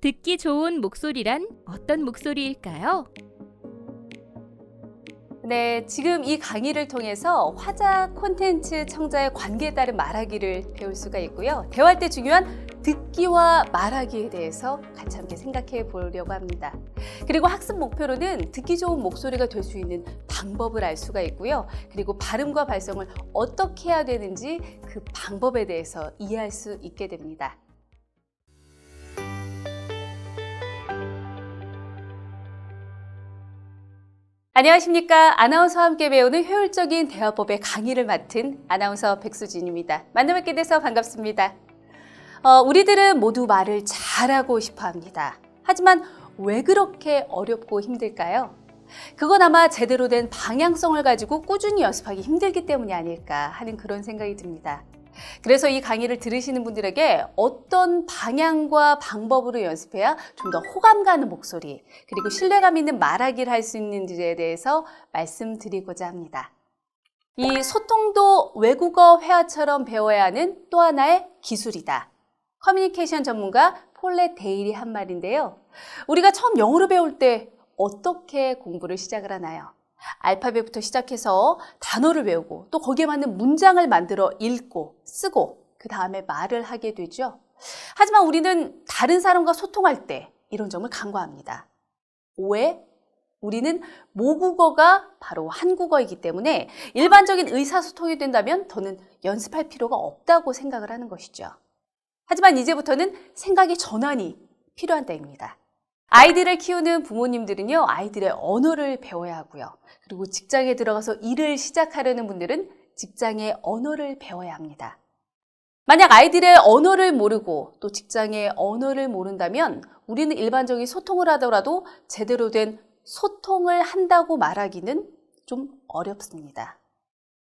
듣기 좋은 목소리란 어떤 목소리일까요? 네, 지금 이 강의를 통해서 화자 콘텐츠 청자의 관계에 따른 말하기를 배울 수가 있고요. 대화할 때 중요한 듣기와 말하기에 대해서 같이 함께 생각해 보려고 합니다. 그리고 학습 목표로는 듣기 좋은 목소리가 될 수 있는 방법을 알 수가 있고요. 그리고 발음과 발성을 어떻게 해야 되는지 그 방법에 대해서 이해할 수 있게 됩니다. 안녕하십니까. 아나운서와 함께 배우는 효율적인 대화법의 강의를 맡은 아나운서 백수진입니다. 만나 뵙게 돼서 반갑습니다. 우리들은 모두 말을 잘하고 싶어 합니다. 하지만 왜 그렇게 어렵고 힘들까요? 그건 아마 제대로 된 방향성을 가지고 꾸준히 연습하기 힘들기 때문이 아닐까 하는 그런 생각이 듭니다. 그래서 이 강의를 들으시는 분들에게 어떤 방향과 방법으로 연습해야 좀 더 호감 가는 목소리, 그리고 신뢰감 있는 말하기를 할 수 있는지에 대해서 말씀드리고자 합니다. 이 소통도 외국어 회화처럼 배워야 하는 또 하나의 기술이다. 커뮤니케이션 전문가 폴렛 데일이 한 말인데요. 우리가 처음 영어를 배울 때 어떻게 공부를 시작을 하나요? 알파벳부터 시작해서 단어를 외우고 또 거기에 맞는 문장을 만들어 읽고 쓰고 그 다음에 말을 하게 되죠. 하지만 우리는 다른 사람과 소통할 때 이런 점을 간과합니다. 왜? 우리는 모국어가 바로 한국어이기 때문에 일반적인 의사소통이 된다면 더는 연습할 필요가 없다고 생각을 하는 것이죠. 하지만 이제부터는 생각의 전환이 필요한 때입니다. 아이들을 키우는 부모님들은요, 아이들의 언어를 배워야 하고요. 그리고 직장에 들어가서 일을 시작하려는 분들은 직장의 언어를 배워야 합니다. 만약 아이들의 언어를 모르고 또 직장의 언어를 모른다면 우리는 일반적인 소통을 하더라도 제대로 된 소통을 한다고 말하기는 좀 어렵습니다.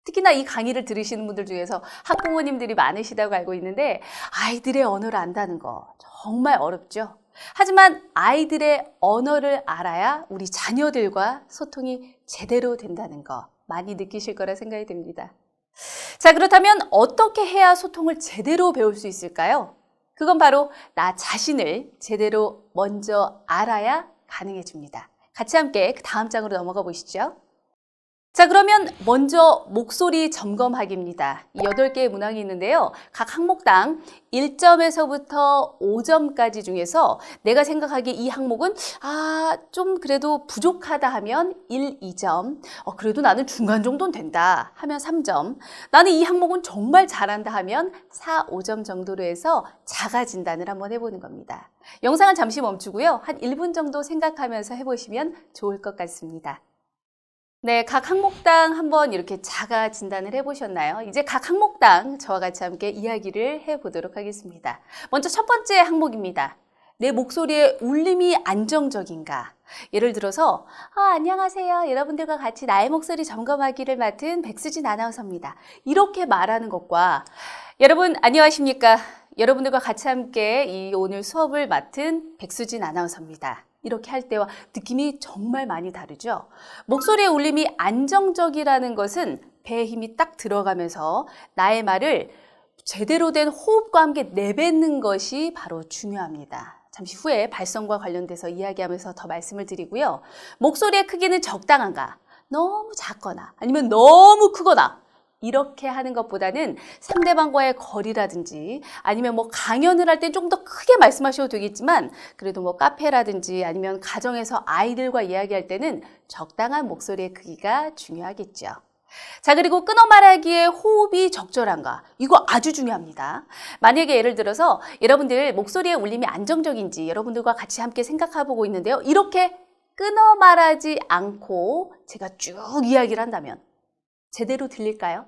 특히나 이 강의를 들으시는 분들 중에서 학부모님들이 많으시다고 알고 있는데 아이들의 언어를 안다는 거 정말 어렵죠. 하지만 아이들의 언어를 알아야 우리 자녀들과 소통이 제대로 된다는 거 많이 느끼실 거라 생각이 듭니다. 자, 그렇다면 어떻게 해야 소통을 제대로 배울 수 있을까요? 그건 바로 나 자신을 제대로 먼저 알아야 가능해집니다. 같이 함께 그 다음 장으로 넘어가 보시죠. 자, 그러면 먼저 목소리 점검하기입니다. 이 8개의 문항이 있는데요. 각 항목당 1점에서부터 5점까지 중에서 내가 생각하기에 이 항목은 좀 그래도 부족하다 하면 1, 2점, 그래도 나는 중간 정도는 된다 하면 3점, 나는 이 항목은 정말 잘한다 하면 4, 5점 정도로 해서 자가 진단을 한번 해보는 겁니다. 영상을 잠시 멈추고요. 한 1분 정도 생각하면서 해보시면 좋을 것 같습니다. 네, 각 항목당 한번 이렇게 자가 진단을 해보셨나요? 이제 각 항목당 저와 같이 함께 이야기를 해보도록 하겠습니다. 먼저 첫 번째 항목입니다. 내 목소리의 울림이 안정적인가? 예를 들어서 안녕하세요. 여러분들과 같이 나의 목소리 점검하기를 맡은 백수진 아나운서입니다. 이렇게 말하는 것과 여러분 안녕하십니까? 여러분들과 같이 함께 이 오늘 수업을 맡은 백수진 아나운서입니다. 이렇게 할 때와 느낌이 정말 많이 다르죠. 목소리의 울림이 안정적이라는 것은 배에 힘이 딱 들어가면서 나의 말을 제대로 된 호흡과 함께 내뱉는 것이 바로 중요합니다. 잠시 후에 발성과 관련돼서 이야기하면서 더 말씀을 드리고요. 목소리의 크기는 적당한가? 너무 작거나 아니면 너무 크거나 이렇게 하는 것보다는 상대방과의 거리라든지 아니면 강연을 할 때 좀 더 크게 말씀하셔도 되겠지만 그래도 카페라든지 아니면 가정에서 아이들과 이야기할 때는 적당한 목소리의 크기가 중요하겠죠. 자, 그리고 끊어 말하기에 호흡이 적절한가? 이거 아주 중요합니다. 만약에 예를 들어서 여러분들 목소리의 울림이 안정적인지 여러분들과 같이 함께 생각해보고 있는데요. 이렇게 끊어 말하지 않고 제가 쭉 이야기를 한다면 제대로 들릴까요?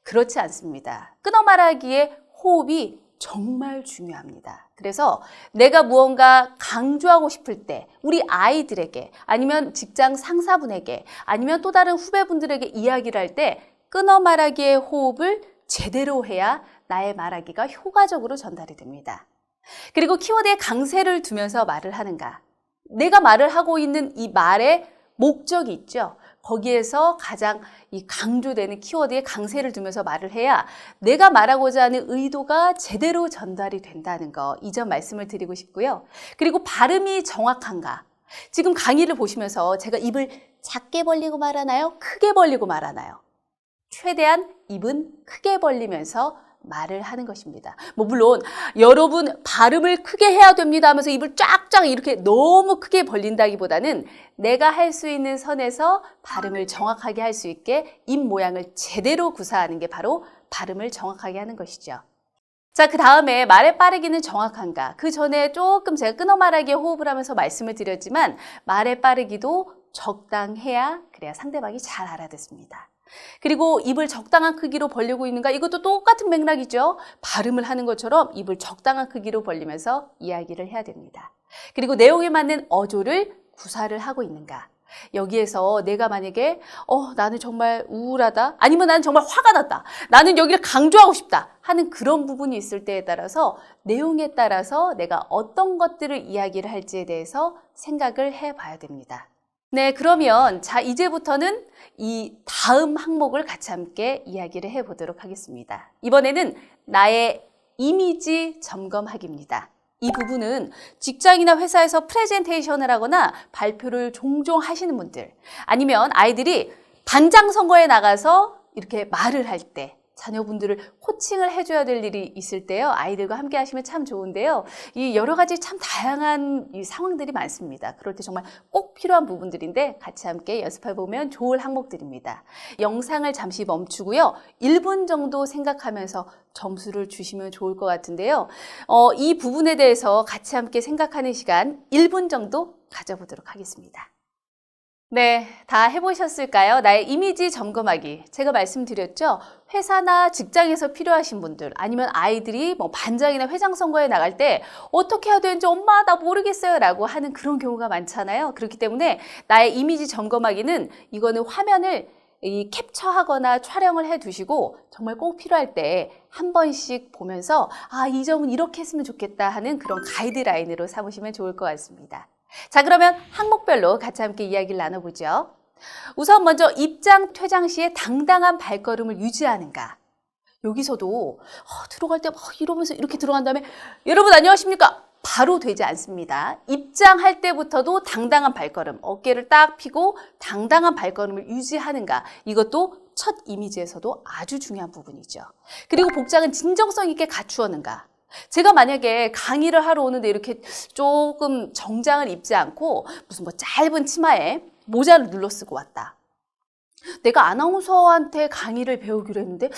그렇지 않습니다. 끊어 말하기에 호흡이 정말 중요합니다. 그래서 내가 무언가 강조하고 싶을 때 우리 아이들에게 아니면 직장 상사분에게 아니면 또 다른 후배분들에게 이야기를 할 때 끊어 말하기의 호흡을 제대로 해야 나의 말하기가 효과적으로 전달이 됩니다. 그리고 키워드에 강세를 두면서 말을 하는가? 내가 말을 하고 있는 이 말의 목적이 있죠. 거기에서 가장 이 강조되는 키워드에 강세를 두면서 말을 해야 내가 말하고자 하는 의도가 제대로 전달이 된다는 거, 이 점 말씀을 드리고 싶고요. 그리고 발음이 정확한가. 지금 강의를 보시면서 제가 입을 작게 벌리고 말하나요? 크게 벌리고 말하나요? 최대한 입은 크게 벌리면서 말을 하는 것입니다. 물론 여러분 발음을 크게 해야 됩니다 하면서 입을 쫙쫙 이렇게 너무 크게 벌린다기보다는 내가 할 수 있는 선에서 발음을 정확하게 할 수 있게 입 모양을 제대로 구사하는 게 바로 발음을 정확하게 하는 것이죠. 자, 그 다음에 말의 빠르기는 정확한가? 그 전에 조금 제가 끊어 말하기에 호흡을 하면서 말씀을 드렸지만 말의 빠르기도 적당해야 그래야 상대방이 잘 알아듣습니다. 그리고 입을 적당한 크기로 벌리고 있는가? 이것도 똑같은 맥락이죠. 발음을 하는 것처럼 입을 적당한 크기로 벌리면서 이야기를 해야 됩니다. 그리고 내용에 맞는 어조를 구사를 하고 있는가? 여기에서 내가 만약에 나는 정말 우울하다, 아니면 나는 정말 화가 났다, 나는 여기를 강조하고 싶다 하는 그런 부분이 있을 때에 따라서 내용에 따라서 내가 어떤 것들을 이야기를 할지에 대해서 생각을 해봐야 됩니다. 네, 그러면 자, 이제부터는 이 다음 항목을 같이 함께 이야기를 해보도록 하겠습니다. 이번에는 나의 이미지 점검하기입니다. 이 부분은 직장이나 회사에서 프레젠테이션을 하거나 발표를 종종 하시는 분들, 아니면 아이들이 반장 선거에 나가서 이렇게 말을 할 때 자녀분들을 코칭을 해줘야 될 일이 있을 때요, 아이들과 함께 하시면 참 좋은데요. 이 여러 가지 참 다양한 이 상황들이 많습니다. 그럴 때 정말 꼭 필요한 부분들인데 같이 함께 연습해보면 좋을 항목들입니다. 영상을 잠시 멈추고요. 1분 정도 생각하면서 점수를 주시면 좋을 것 같은데요. 이 부분에 대해서 같이 함께 생각하는 시간 1분 정도 가져보도록 하겠습니다. 네, 다 해보셨을까요? 나의 이미지 점검하기. 제가 말씀드렸죠? 회사나 직장에서 필요하신 분들, 아니면 아이들이 반장이나 회장 선거에 나갈 때 어떻게 해야 되는지 엄마 나 모르겠어요 라고 하는 그런 경우가 많잖아요. 그렇기 때문에 나의 이미지 점검하기는 이거는 화면을 캡처하거나 촬영을 해 두시고 정말 꼭 필요할 때 한 번씩 보면서 이 점은 이렇게 했으면 좋겠다 하는 그런 가이드라인으로 삼으시면 좋을 것 같습니다. 자, 그러면 항목별로 같이 함께 이야기를 나눠보죠. 우선 먼저 입장, 퇴장 시에 당당한 발걸음을 유지하는가. 여기서도 들어갈 때 막 이러면서 이렇게 들어간 다음에 여러분 안녕하십니까? 바로 되지 않습니다. 입장할 때부터도 당당한 발걸음, 어깨를 딱 펴고 당당한 발걸음을 유지하는가. 이것도 첫 이미지에서도 아주 중요한 부분이죠. 그리고 복장은 진정성 있게 갖추었는가. 제가 만약에 강의를 하러 오는데 이렇게 조금 정장을 입지 않고 무슨 짧은 치마에 모자를 눌러 쓰고 왔다. 내가 아나운서한테 강의를 배우기로 했는데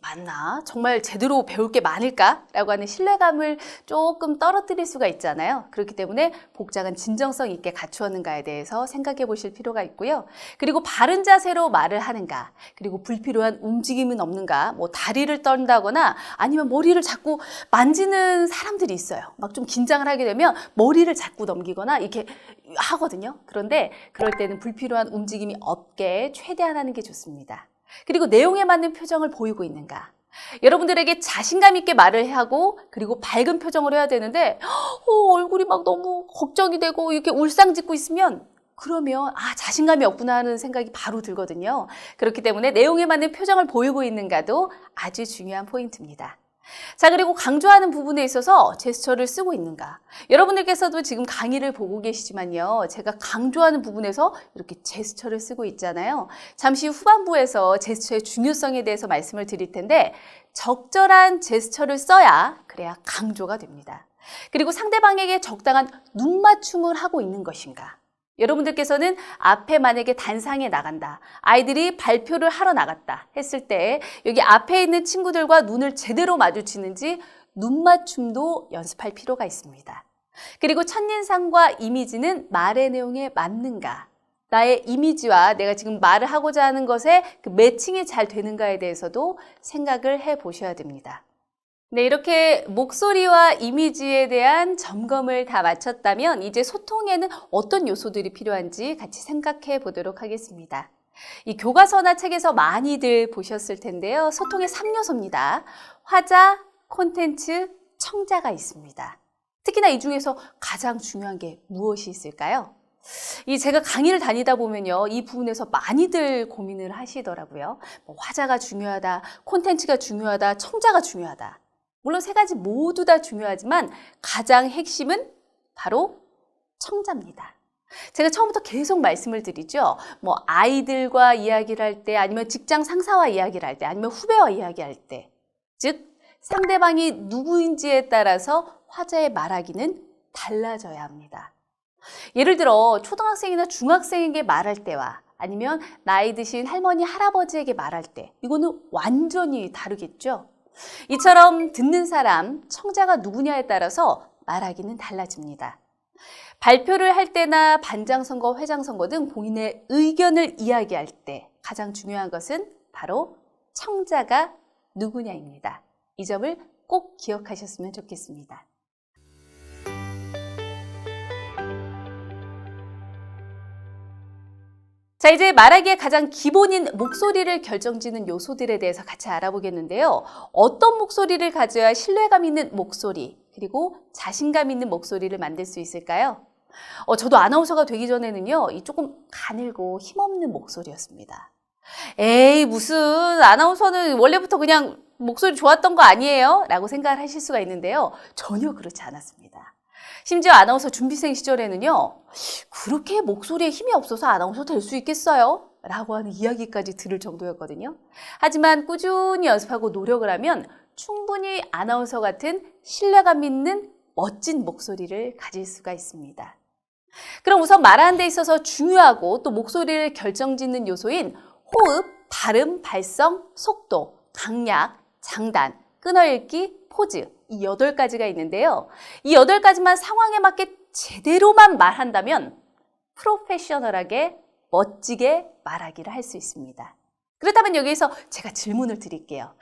맞나? 정말 제대로 배울 게 많을까? 라고 하는 신뢰감을 조금 떨어뜨릴 수가 있잖아요. 그렇기 때문에 복장은 진정성 있게 갖추었는가에 대해서 생각해 보실 필요가 있고요. 그리고 바른 자세로 말을 하는가, 그리고 불필요한 움직임은 없는가, 다리를 떤다거나 아니면 머리를 자꾸 만지는 사람들이 있어요. 막 좀 긴장을 하게 되면 머리를 자꾸 넘기거나 이렇게 하거든요. 그런데 그럴 때는 불필요한 움직임이 없게 최대한 하는 게 좋습니다. 그리고 내용에 맞는 표정을 보이고 있는가. 여러분들에게 자신감 있게 말을 하고 그리고 밝은 표정을 해야 되는데 얼굴이 막 너무 걱정이 되고 이렇게 울상짓고 있으면 그러면 자신감이 없구나 하는 생각이 바로 들거든요. 그렇기 때문에 내용에 맞는 표정을 보이고 있는가도 아주 중요한 포인트입니다. 자, 그리고 강조하는 부분에 있어서 제스처를 쓰고 있는가. 여러분들께서도 지금 강의를 보고 계시지만요, 제가 강조하는 부분에서 이렇게 제스처를 쓰고 있잖아요. 잠시 후반부에서 제스처의 중요성에 대해서 말씀을 드릴 텐데 적절한 제스처를 써야 그래야 강조가 됩니다. 그리고 상대방에게 적당한 눈맞춤을 하고 있는 것인가. 여러분들께서는 앞에 만약에 단상에 나간다, 아이들이 발표를 하러 나갔다 했을 때 여기 앞에 있는 친구들과 눈을 제대로 마주치는지 눈맞춤도 연습할 필요가 있습니다. 그리고 첫인상과 이미지는 말의 내용에 맞는가, 나의 이미지와 내가 지금 말을 하고자 하는 것에 그 매칭이 잘 되는가에 대해서도 생각을 해 보셔야 됩니다. 네, 이렇게 목소리와 이미지에 대한 점검을 다 마쳤다면 이제 소통에는 어떤 요소들이 필요한지 같이 생각해 보도록 하겠습니다. 이 교과서나 책에서 많이들 보셨을 텐데요. 소통의 3요소입니다. 화자, 콘텐츠, 청자가 있습니다. 특히나 이 중에서 가장 중요한 게 무엇이 있을까요? 제가 강의를 다니다 보면요, 이 부분에서 많이들 고민을 하시더라고요. 뭐 화자가 중요하다, 콘텐츠가 중요하다, 청자가 중요하다. 물론 세 가지 모두 다 중요하지만 가장 핵심은 바로 청자입니다. 제가 처음부터 계속 말씀을 드리죠. 뭐 아이들과 이야기를 할 때, 아니면 직장 상사와 이야기를 할 때, 아니면 후배와 이야기할 때, 즉 상대방이 누구인지에 따라서 화자의 말하기는 달라져야 합니다. 예를 들어 초등학생이나 중학생에게 말할 때와 아니면 나이 드신 할머니, 할아버지에게 말할 때, 이거는 완전히 다르겠죠. 이처럼 듣는 사람, 청자가 누구냐에 따라서 말하기는 달라집니다. 발표를 할 때나 반장선거, 회장선거 등 본인의 의견을 이야기할 때 가장 중요한 것은 바로 청자가 누구냐입니다. 이 점을 꼭 기억하셨으면 좋겠습니다. 자, 이제 말하기의 가장 기본인 목소리를 결정짓는 요소들에 대해서 같이 알아보겠는데요. 어떤 목소리를 가져야 신뢰감 있는 목소리, 그리고 자신감 있는 목소리를 만들 수 있을까요? 저도 아나운서가 되기 전에는요, 이 조금 가늘고 힘없는 목소리였습니다. 에이, 무슨 아나운서는 원래부터 그냥 목소리 좋았던 거 아니에요? 라고 생각을 하실 수가 있는데요. 전혀 그렇지 않았습니다. 심지어 아나운서 준비생 시절에는요, 그렇게 목소리에 힘이 없어서 아나운서 될 수 있겠어요? 라고 하는 이야기까지 들을 정도였거든요. 하지만 꾸준히 연습하고 노력을 하면 충분히 아나운서 같은 신뢰감 있는 멋진 목소리를 가질 수가 있습니다. 그럼 우선 말하는 데 있어서 중요하고 또 목소리를 결정짓는 요소인 호흡, 발음, 발성, 속도, 강약, 장단, 끊어읽기, 포즈, 이 8가지가 있는데요. 이 8가지만 상황에 맞게 제대로만 말한다면 프로페셔널하게 멋지게 말하기를 할 수 있습니다. 그렇다면 여기에서 제가 질문을 드릴게요.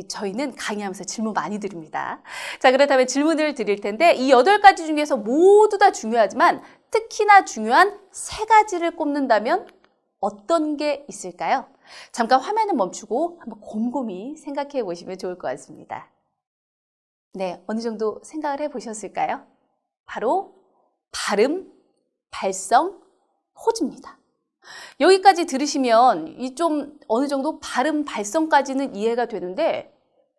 저희는 강의하면서 질문 많이 드립니다. 자, 그렇다면 질문을 드릴 텐데 이 8가지 중에서 모두 다 중요하지만 특히나 중요한 3가지를 꼽는다면 어떤 게 있을까요? 잠깐 화면을 멈추고 한번 곰곰이 생각해 보시면 좋을 것 같습니다. 네, 어느 정도 생각을 해 보셨을까요? 바로 발음, 발성, 포즈입니다. 여기까지 들으시면 이 좀 어느 정도 발음, 발성까지는 이해가 되는데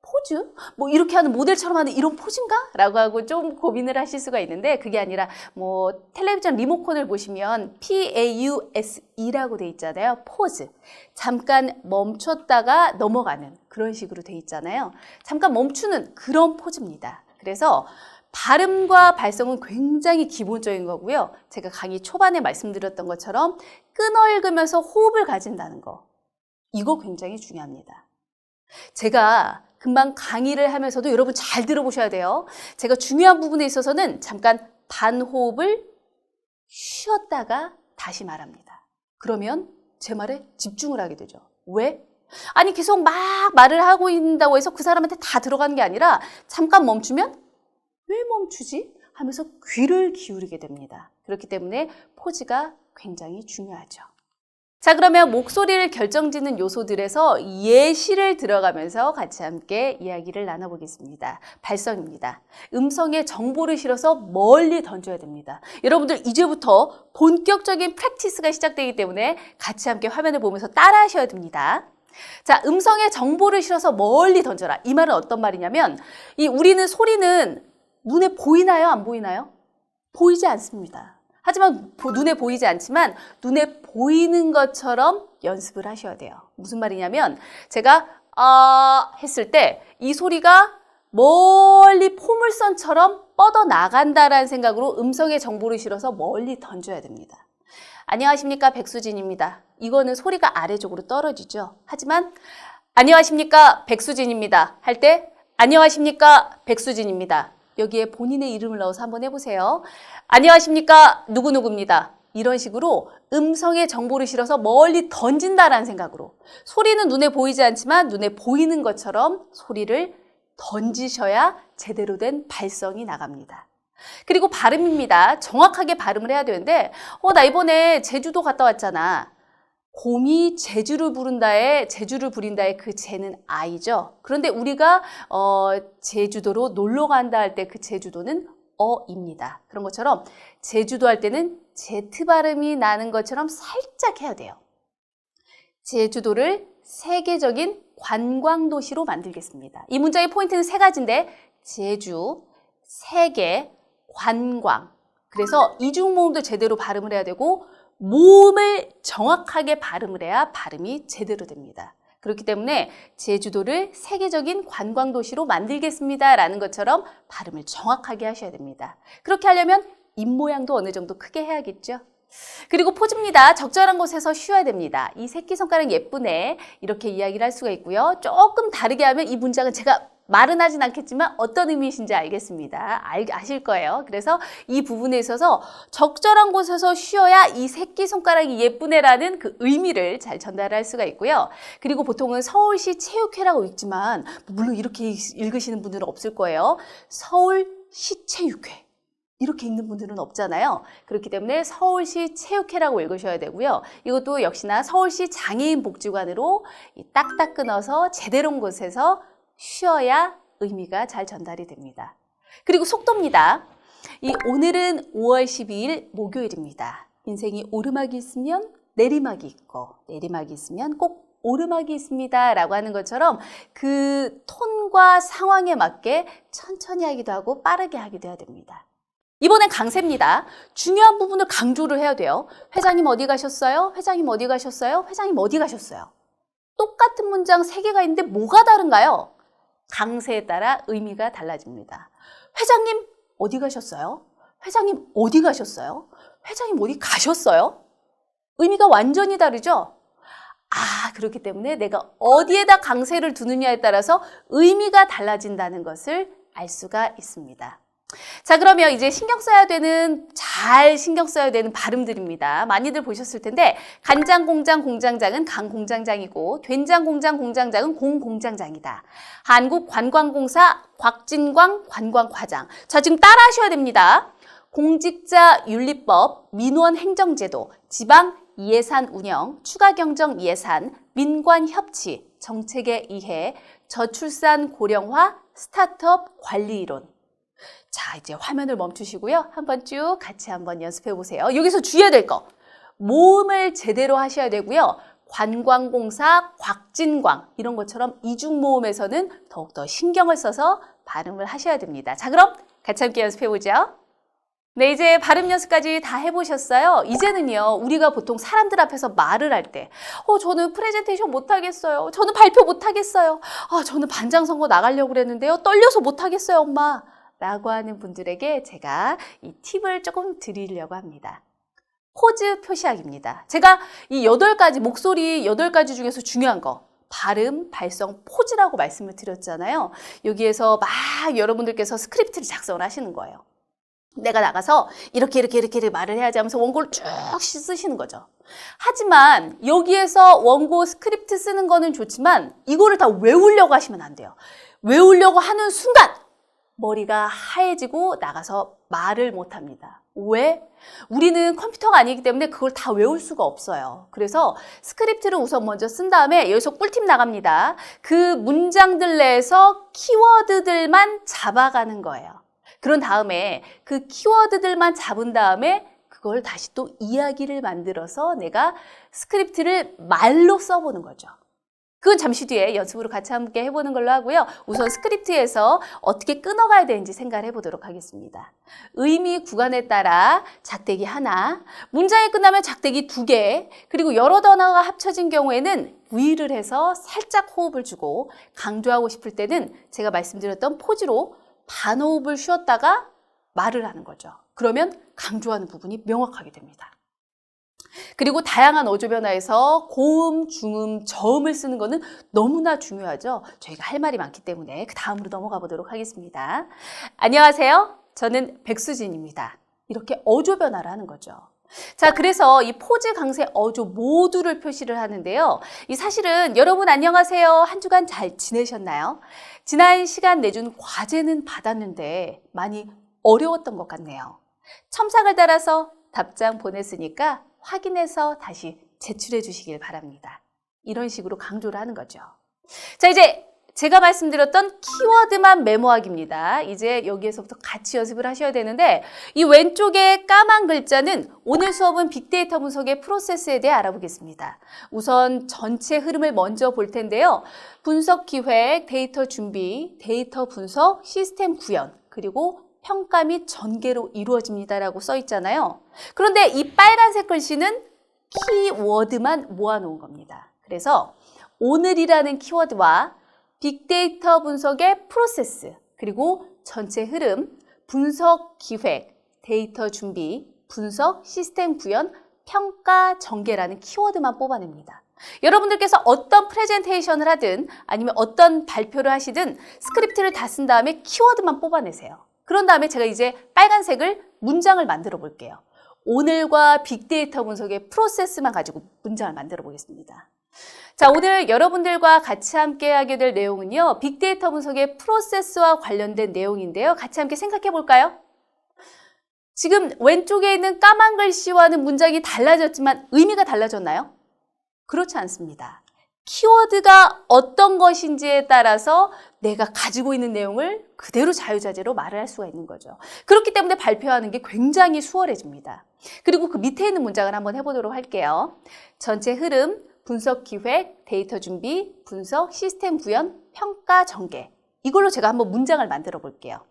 포즈? 뭐 이렇게 하는 모델처럼 하는 이런 포즈인가? 라고 하고 좀 고민을 하실 수가 있는데 그게 아니라 뭐 텔레비전 리모컨을 보시면 PAUSE라고 돼 있잖아요. 포즈. 잠깐 멈췄다가 넘어가는 그런 식으로 돼 있잖아요. 잠깐 멈추는 그런 포즈입니다. 그래서 발음과 발성은 굉장히 기본적인 거고요. 제가 강의 초반에 말씀드렸던 것처럼 끊어읽으면서 호흡을 가진다는 거. 이거 굉장히 중요합니다. 제가 금방 강의를 하면서도 여러분 잘 들어보셔야 돼요. 제가 중요한 부분에 있어서는 잠깐 반호흡을 쉬었다가 다시 말합니다. 그러면 제 말에 집중을 하게 되죠. 왜? 아니 계속 막 말을 하고 있다고 해서 그 사람한테 다 들어가는 게 아니라 잠깐 멈추면 왜 멈추지? 하면서 귀를 기울이게 됩니다. 그렇기 때문에 포즈가 굉장히 중요하죠. 자, 그러면 목소리를 결정짓는 요소들에서 예시를 들어가면서 같이 함께 이야기를 나눠보겠습니다. 발성입니다. 음성에 정보를 실어서 멀리 던져야 됩니다. 여러분들 이제부터 본격적인 프랙티스가 시작되기 때문에 같이 함께 화면을 보면서 따라 하셔야 됩니다. 자, 음성에 정보를 실어서 멀리 던져라. 이 말은 어떤 말이냐면 우리는 소리는 눈에 보이나요? 안 보이나요? 보이지 않습니다. 하지만 눈에 보이지 않지만 눈에 보이는 것처럼 연습을 하셔야 돼요. 무슨 말이냐면 제가 했을 때 이 소리가 멀리 포물선처럼 뻗어나간다라는 생각으로 음성에 정보를 실어서 멀리 던져야 됩니다. 안녕하십니까, 백수진입니다. 이거는 소리가 아래쪽으로 떨어지죠. 하지만 안녕하십니까, 백수진입니다 할 때 안녕하십니까, 백수진입니다. 여기에 본인의 이름을 넣어서 한번 해보세요. 안녕하십니까, 누구누구입니다. 이런 식으로 음성에 정보를 실어서 멀리 던진다라는 생각으로 소리는 눈에 보이지 않지만 눈에 보이는 것처럼 소리를 던지셔야 제대로 된 발성이 나갑니다. 그리고 발음입니다. 정확하게 발음을 해야 되는데 나 이번에 제주도 갔다 왔잖아. 곰이 제주를 부린다의 그 제는 아이죠. 그런데 우리가 제주도로 놀러 간다 할 때 그 제주도는 어입니다. 그런 것처럼 제주도 할 때는 Z 발음이 나는 것처럼 살짝 해야 돼요. 제주도를 세계적인 관광도시로 만들겠습니다. 이 문장의 포인트는 세 가지인데 제주, 세계, 관광. 그래서 이중모음도 제대로 발음을 해야 되고 모음을 정확하게 발음을 해야 발음이 제대로 됩니다. 그렇기 때문에 제주도를 세계적인 관광도시로 만들겠습니다 라는 것처럼 발음을 정확하게 하셔야 됩니다. 그렇게 하려면 입모양도 어느 정도 크게 해야겠죠. 그리고 포즈입니다. 적절한 곳에서 쉬어야 됩니다. 이 새끼손가락 예쁘네 이렇게 이야기를 할 수가 있고요. 조금 다르게 하면 이 문장은 제가 말은 하진 않겠지만 어떤 의미이신지 알겠습니다. 아실 거예요. 그래서 이 부분에 있어서 적절한 곳에서 쉬어야 이 새끼손가락이 예쁘네라는 그 의미를 잘 전달할 수가 있고요. 그리고 보통은 서울시 체육회라고 읽지만 물론 이렇게 읽으시는 분들은 없을 거예요. 서울시 체육회. 이렇게 읽는 분들은 없잖아요. 그렇기 때문에 서울시 체육회라고 읽으셔야 되고요. 이것도 역시나 서울시 장애인 복지관으로 딱딱 끊어서 제대로 온 곳에서 쉬어야 의미가 잘 전달이 됩니다. 그리고 속도입니다. 오늘은 5월 12일 목요일입니다. 인생이 오르막이 있으면 내리막이 있고 내리막이 있으면 꼭 오르막이 있습니다 라고 하는 것처럼 그 톤과 상황에 맞게 천천히 하기도 하고 빠르게 하기도 해야 됩니다. 이번엔 강세입니다. 중요한 부분을 강조를 해야 돼요. 회장님 어디 가셨어요? 회장님 어디 가셨어요? 회장님 어디 가셨어요? 똑같은 문장 3개가 있는데 뭐가 다른가요? 강세에 따라 의미가 달라집니다. 회장님 어디 가셨어요? 회장님 어디 가셨어요? 회장님 어디 가셨어요? 의미가 완전히 다르죠? 그렇기 때문에 내가 어디에다 강세를 두느냐에 따라서 의미가 달라진다는 것을 알 수가 있습니다. 자, 그러면 이제 잘 신경 써야 되는 발음들입니다. 많이들 보셨을 텐데 간장공장 공장장은 강공장장이고 된장공장 공장장은 공공장장이다. 한국관광공사 곽진광 관광과장. 자, 지금 따라 하셔야 됩니다. 공직자윤리법, 민원행정제도, 지방예산운영, 추가경정예산, 민관협치, 정책의 이해, 저출산 고령화, 스타트업 관리이론. 자, 이제 화면을 멈추시고요. 한번 쭉 같이 한번 연습해 보세요. 여기서 주의해야 될 거. 모음을 제대로 하셔야 되고요. 관광공사, 곽진광 이런 것처럼 이중모음에서는 더욱더 신경을 써서 발음을 하셔야 됩니다. 자, 그럼 같이 함께 연습해 보죠. 네, 이제 발음 연습까지 다 해보셨어요? 이제는요, 우리가 보통 사람들 앞에서 말을 할 때, 저는 프레젠테이션 못하겠어요. 저는 발표 못하겠어요. 저는 반장선거 나가려고 그랬는데요. 떨려서 못하겠어요, 엄마. 라고 하는 분들에게 제가 이 팁을 조금 드리려고 합니다. 포즈 표시하기입니다. 제가 이 8가지, 목소리 8가지 중에서 중요한 거, 발음, 발성, 포즈라고 말씀을 드렸잖아요. 여기에서 막 여러분들께서 스크립트를 작성을 하시는 거예요. 내가 나가서 이렇게 말을 해야지 하면서 원고를 쭉 쓰시는 거죠. 하지만 여기에서 원고 스크립트 쓰는 거는 좋지만 이거를 다 외우려고 하시면 안 돼요. 외우려고 하는 순간 머리가 하얘지고 나가서 말을 못합니다. 왜? 우리는 컴퓨터가 아니기 때문에 그걸 다 외울 수가 없어요. 그래서 스크립트를 우선 먼저 쓴 다음에 여기서 꿀팁 나갑니다. 그 문장들 내에서 키워드들만 잡아가는 거예요. 그런 다음에 그 키워드들만 잡은 다음에 그걸 다시 또 이야기를 만들어서 내가 스크립트를 말로 써보는 거죠. 그건 잠시 뒤에 연습으로 같이 함께 해보는 걸로 하고요. 우선 스크립트에서 어떻게 끊어가야 되는지 생각을 해보도록 하겠습니다. 의미 구간에 따라 작대기 하나, 문장이 끝나면 작대기 2개, 그리고 여러 단어가 합쳐진 경우에는 V를 해서 살짝 호흡을 주고 강조하고 싶을 때는 제가 말씀드렸던 포즈로 반호흡을 쉬었다가 말을 하는 거죠. 그러면 강조하는 부분이 명확하게 됩니다. 그리고 다양한 어조 변화에서 고음, 중음, 저음을 쓰는 거는 너무나 중요하죠. 저희가 할 말이 많기 때문에 그 다음으로 넘어가 보도록 하겠습니다. 안녕하세요. 저는 백수진입니다. 이렇게 어조 변화를 하는 거죠. 자, 그래서 이 포즈, 강세, 어조 모두를 표시를 하는데요. 이 사실은 여러분 안녕하세요. 한 주간 잘 지내셨나요? 지난 시간 내준 과제는 받았는데 많이 어려웠던 것 같네요. 첨삭을 달아서 답장 보냈으니까 확인해서 다시 제출해 주시길 바랍니다. 이런 식으로 강조를 하는 거죠. 자, 이제 제가 말씀드렸던 키워드만 메모하기입니다. 이제 여기에서부터 같이 연습을 하셔야 되는데 이 왼쪽에 까만 글자는 오늘 수업은 빅데이터 분석의 프로세스에 대해 알아보겠습니다. 우선 전체 흐름을 먼저 볼 텐데요. 분석 기획, 데이터 준비, 데이터 분석, 시스템 구현, 그리고 평가 및 전개로 이루어집니다라고 써 있잖아요. 그런데 이 빨간색 글씨는 키워드만 모아놓은 겁니다. 그래서 오늘이라는 키워드와 빅데이터 분석의 프로세스, 그리고 전체 흐름, 분석 기획, 데이터 준비, 분석, 시스템 구현, 평가, 전개라는 키워드만 뽑아냅니다. 여러분들께서 어떤 프레젠테이션을 하든 아니면 어떤 발표를 하시든 스크립트를 다 쓴 다음에 키워드만 뽑아내세요. 그런 다음에 제가 이제 빨간색을 문장을 만들어 볼게요. 오늘과 빅데이터 분석의 프로세스만 가지고 문장을 만들어 보겠습니다. 자, 오늘 여러분들과 같이 함께 하게 될 내용은요. 빅데이터 분석의 프로세스와 관련된 내용인데요. 같이 함께 생각해 볼까요? 지금 왼쪽에 있는 까만 글씨와는 문장이 달라졌지만 의미가 달라졌나요? 그렇지 않습니다. 키워드가 어떤 것인지에 따라서 내가 가지고 있는 내용을 그대로 자유자재로 말을 할 수가 있는 거죠. 그렇기 때문에 발표하는 게 굉장히 수월해집니다. 그리고 그 밑에 있는 문장을 한번 해보도록 할게요. 전체 흐름, 분석 기획, 데이터 준비, 분석, 시스템 구현, 평가, 전개. 이걸로 제가 한번 문장을 만들어 볼게요.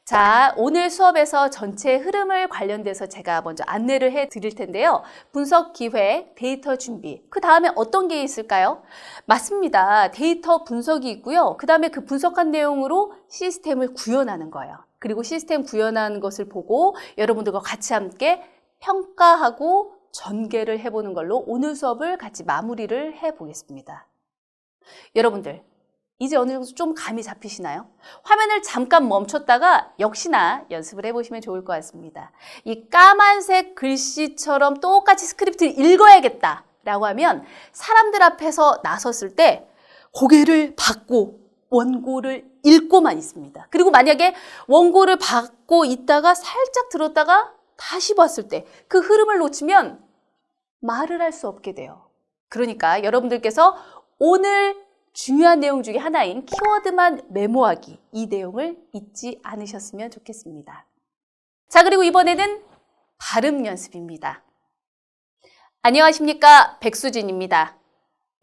자, 오늘 수업에서 전체 흐름을 관련돼서 제가 먼저 안내를 해 드릴 텐데요. 분석 기획, 데이터 준비. 그 다음에 어떤 게 있을까요? 맞습니다. 데이터 분석이 있고요. 그 다음에 그 분석한 내용으로 시스템을 구현하는 거예요. 그리고 시스템 구현하는 것을 보고 여러분들과 같이 함께 평가하고 전개를 해보는 걸로 오늘 수업을 같이 마무리를 해보겠습니다. 여러분들, 이제 어느 정도 좀 감이 잡히시나요? 화면을 잠깐 멈췄다가 역시나 연습을 해보시면 좋을 것 같습니다. 이 까만색 글씨처럼 똑같이 스크립트를 읽어야겠다라고 하면 사람들 앞에서 나섰을 때 고개를 받고 원고를 읽고만 있습니다. 그리고 만약에 원고를 받고 있다가 살짝 들었다가 다시 봤을 때 그 흐름을 놓치면 말을 할 수 없게 돼요. 그러니까 여러분들께서 오늘 중요한 내용 중에 하나인 키워드만 메모하기, 이 내용을 잊지 않으셨으면 좋겠습니다. 자, 그리고 이번에는 발음 연습입니다. 안녕하십니까, 백수진입니다.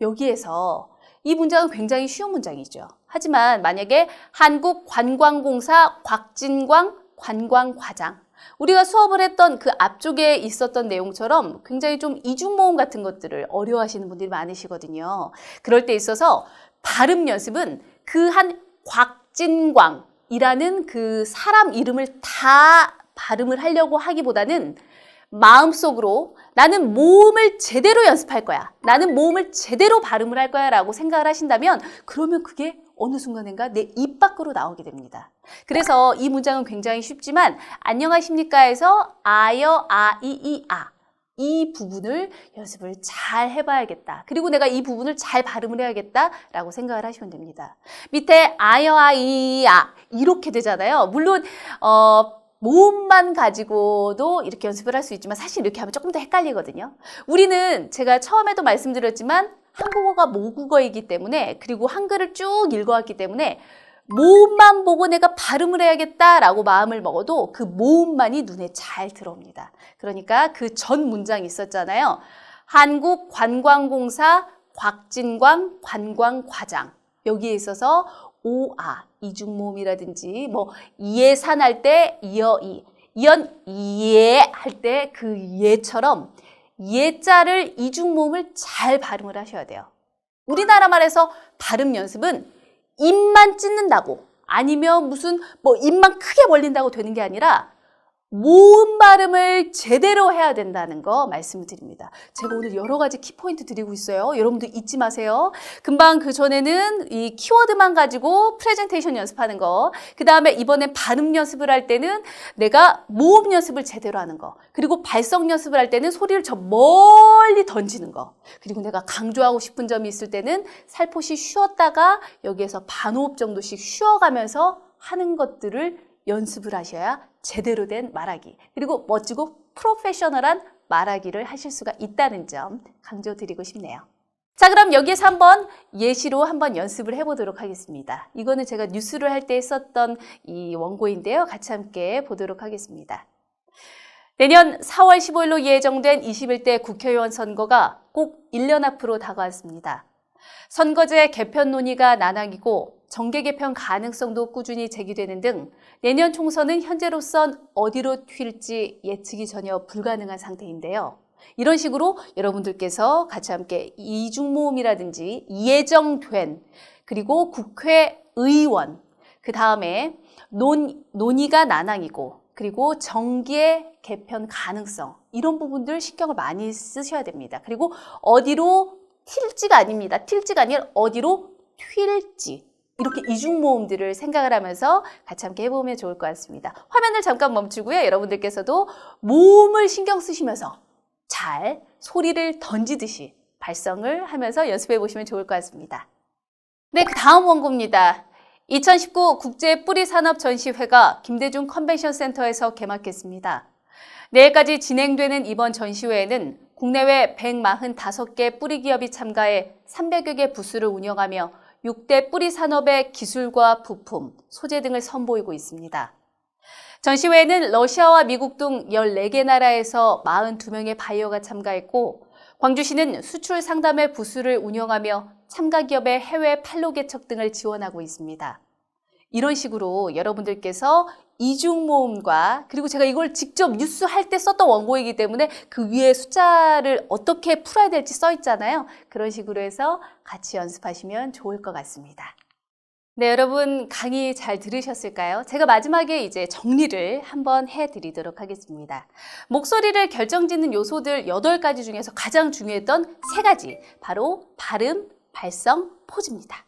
여기에서 이 문장은 굉장히 쉬운 문장이죠. 하지만 만약에 한국관광공사 곽진광 관광과장, 우리가 수업을 했던 그 앞쪽에 있었던 내용처럼 굉장히 좀 이중모음 같은 것들을 어려워하시는 분들이 많으시거든요. 그럴 때 있어서 발음 연습은 그 한 곽진광이라는 그 사람 이름을 다 발음을 하려고 하기보다는 마음속으로 나는 모음을 제대로 연습할 거야. 나는 모음을 제대로 발음을 할 거야 라고 생각을 하신다면 그러면 그게 어느 순간인가 내 입 밖으로 나오게 됩니다. 그래서 이 문장은 굉장히 쉽지만 안녕하십니까에서 아여, 아, 이, 아. 이 부분을 연습을 잘 해봐야겠다. 그리고 내가 이 부분을 잘 발음을 해야겠다라고 생각을 하시면 됩니다. 밑에 아여, 아, 이, 아 이렇게 되잖아요. 물론 모음만 가지고도 이렇게 연습을 할 수 있지만 사실 이렇게 하면 조금 더 헷갈리거든요. 우리는 제가 처음에도 말씀드렸지만 한국어가 모국어이기 때문에 그리고 한글을 쭉 읽어왔기 때문에 모음만 보고 내가 발음을 해야겠다라고 마음을 먹어도 그 모음만이 눈에 잘 들어옵니다. 그러니까 그 전 문장이 있었잖아요. 한국관광공사 곽진광 관광과장. 여기에 있어서 오아, 이중모음이라든지 뭐 이해산 할 때 이어이, 이연 이해 할 때 그 예처럼 예자를 이중모음을 잘 발음을 하셔야 돼요. 우리나라 말에서 발음 연습은 입만 찢는다고 아니면 무슨 뭐 입만 크게 벌린다고 되는 게 아니라 모음 발음을 제대로 해야 된다는 거 말씀드립니다. 제가 오늘 여러 가지 키포인트 드리고 있어요. 여러분들 잊지 마세요. 금방 그 전에는 이 키워드만 가지고 프레젠테이션 연습하는 거, 그 다음에 이번에 발음 연습을 할 때는 내가 모음 연습을 제대로 하는 거, 그리고 발성 연습을 할 때는 소리를 저 멀리 던지는 거, 그리고 내가 강조하고 싶은 점이 있을 때는 살포시 쉬었다가 여기에서 반호흡 정도씩 쉬어가면서 하는 것들을 연습을 하셔야 제대로 된 말하기, 그리고 멋지고 프로페셔널한 말하기를 하실 수가 있다는 점 강조드리고 싶네요. 자, 그럼 여기에서 한번 예시로 한번 연습을 해보도록 하겠습니다. 이거는 제가 뉴스를 할 때 썼던 이 원고인데요. 같이 함께 보도록 하겠습니다. 내년 4월 15일로 예정된 21대 국회의원 선거가 꼭 1년 앞으로 다가왔습니다. 선거제 개편 논의가 난항이고 정계 개편 가능성도 꾸준히 제기되는 등 내년 총선은 현재로선 어디로 튈지 예측이 전혀 불가능한 상태인데요. 이런 식으로 여러분들께서 같이 함께 이중모음이라든지 예정된 그리고 국회의원 그 다음에 논의가 난항이고 그리고 정계 개편 가능성 이런 부분들 신경을 많이 쓰셔야 됩니다. 그리고 어디로 튈지가 아닙니다. 튈지가 아니라 어디로 튈지 이렇게 이중모음들을 생각을 하면서 같이 함께 해보면 좋을 것 같습니다. 화면을 잠깐 멈추고요. 여러분들께서도 모음을 신경 쓰시면서 잘 소리를 던지듯이 발성을 하면서 연습해 보시면 좋을 것 같습니다. 네, 그 다음 원고입니다. 2019 국제 뿌리산업 전시회가 김대중 컨벤션 센터에서 개막했습니다. 내일까지 진행되는 이번 전시회에는 국내외 145개 뿌리 기업이 참가해 300여 개 부스를 운영하며 6대 뿌리 산업의 기술과 부품, 소재 등을 선보이고 있습니다. 전시회에는 러시아와 미국 등 14개 나라에서 42명의 바이어가 참가했고 광주시는 수출 상담회 부스를 운영하며 참가 기업의 해외 판로 개척 등을 지원하고 있습니다. 이런 식으로 여러분들께서 이중모음과 그리고 제가 이걸 직접 뉴스 할 때 썼던 원고이기 때문에 그 위에 숫자를 어떻게 풀어야 될지 써 있잖아요. 그런 식으로 해서 같이 연습하시면 좋을 것 같습니다. 네, 여러분 강의 잘 들으셨을까요? 제가 마지막에 이제 정리를 한번 해드리도록 하겠습니다. 목소리를 결정짓는 요소들 8가지 중에서 가장 중요했던 3가지, 바로 발음, 발성, 포즈입니다.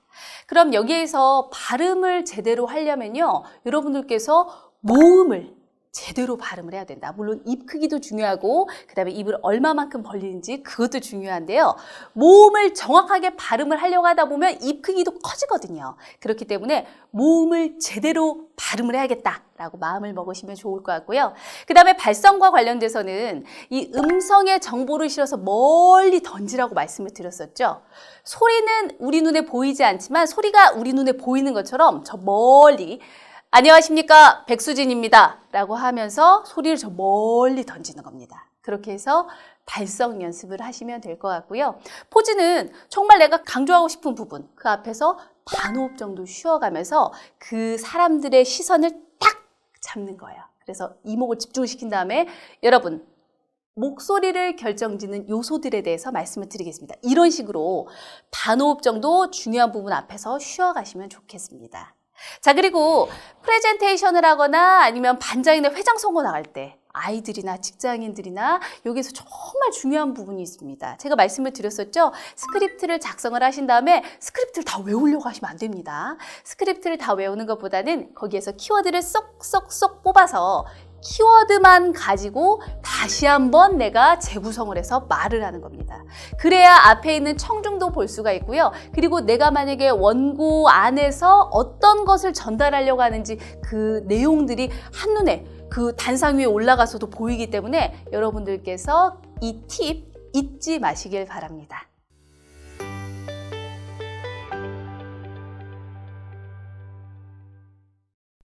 그럼 여기에서 발음을 제대로 하려면요, 여러분들께서 모음을 제대로 발음을 해야 된다. 물론 입 크기도 중요하고 그 다음에 입을 얼마만큼 벌리는지 그것도 중요한데요. 모음을 정확하게 발음을 하려고 하다 보면 입 크기도 커지거든요. 그렇기 때문에 모음을 제대로 발음을 해야겠다라고 마음을 먹으시면 좋을 것 같고요. 그 다음에 발성과 관련돼서는 이 음성의 정보를 실어서 멀리 던지라고 말씀을 드렸었죠. 소리는 우리 눈에 보이지 않지만 소리가 우리 눈에 보이는 것처럼 저 멀리 안녕하십니까, 백수진입니다 라고 하면서 소리를 저 멀리 던지는 겁니다. 그렇게 해서 발성 연습을 하시면 될 것 같고요. 포즈는 정말 내가 강조하고 싶은 부분, 그 앞에서 반호흡 정도 쉬어가면서 그 사람들의 시선을 딱 잡는 거예요. 그래서 이목을 집중시킨 다음에 여러분 목소리를 결정짓는 요소들에 대해서 말씀을 드리겠습니다. 이런 식으로 반호흡 정도 중요한 부분 앞에서 쉬어가시면 좋겠습니다. 자, 그리고 프레젠테이션을 하거나 아니면 반장이나 회장 선거 나갈 때 아이들이나 직장인들이나 여기서 정말 중요한 부분이 있습니다. 제가 말씀을 드렸었죠. 스크립트를 작성을 하신 다음에 스크립트를 다 외우려고 하시면 안 됩니다. 스크립트를 다 외우는 것보다는 거기에서 키워드를 쏙쏙쏙 뽑아서 키워드만 가지고 다시 한번 내가 재구성을 해서 말을 하는 겁니다. 그래야 앞에 있는 청중도 볼 수가 있고요. 그리고 내가 만약에 원고 안에서 어떤 것을 전달하려고 하는지 그 내용들이 한눈에 그 단상 위에 올라가서도 보이기 때문에 여러분들께서 이 팁 잊지 마시길 바랍니다.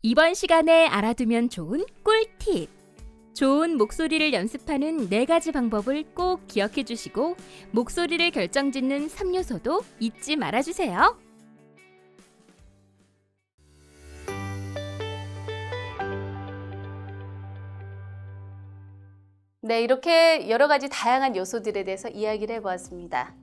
이번 시간에 알아두면 좋은 꿀팁! 좋은 목소리를 연습하는 4가지 방법을 꼭 기억해 주시고 목소리를 결정짓는 3요소도 잊지 말아주세요. 네, 이렇게 여러 가지 다양한 요소들에 대해서 이야기를 해보았습니다.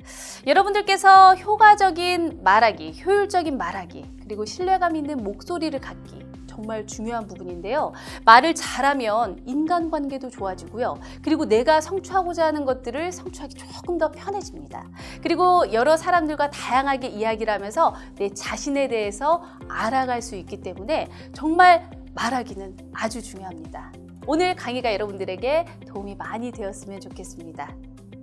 여러분들께서 효과적인 말하기, 효율적인 말하기, 그리고 신뢰감 있는 목소리를 갖기 정말 중요한 부분인데요. 말을 잘하면 인간관계도 좋아지고요. 그리고 내가 성취하고자 하는 것들을 성취하기 조금 더 편해집니다. 그리고 여러 사람들과 다양하게 이야기를 하면서 내 자신에 대해서 알아갈 수 있기 때문에 정말 말하기는 아주 중요합니다. 오늘 강의가 여러분들에게 도움이 많이 되었으면 좋겠습니다.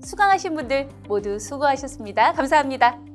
수강하신 분들 모두 수고하셨습니다. 감사합니다.